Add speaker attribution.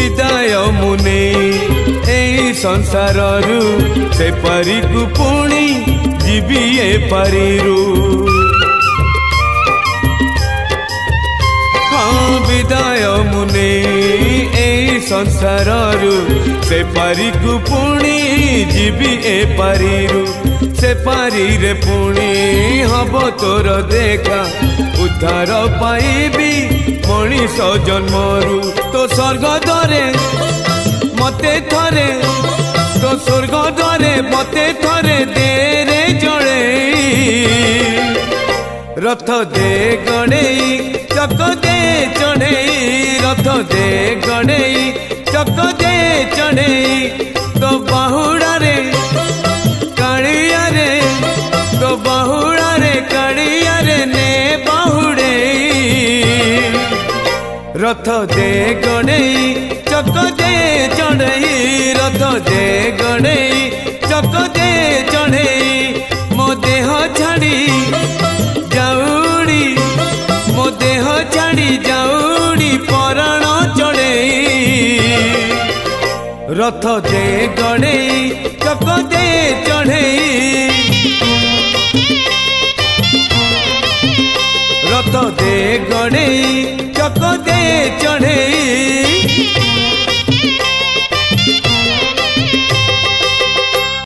Speaker 1: विदाय मुने एई संसाररू से पारी को पुणी जीवी ए पारिरू हाँ विदाय मुने एई संसाररू से पारी को पुणी जीवी ए पारिरू से पारी रे पुणी हब तोर देखा उद्धार पाइबी मनीष जन्मरू तो स्वर्ग द्वारे मते थरे तो स्वर्ग द्वारे मते थरे दे रे जड़े रथ दे गणेई चक दे चढ़ेई रथ दे गणेई चक दे चढ़ेई तो बाहुड़ा रे कालिया रे तो बाहुड़ा रे कालिया रे ने बाहुड़े रथ दे गणेई चक दे चढ़ेई रथ दे गणेई चक दे चढ़ेई मो देह छाड़ी जाऊड़ी मो देह छाड़ी जाऊड़ी पराण चढ़ेई रथ दे गणेई चक दे चढ़ेई रथ दे गणेई चक दे चढ़ेई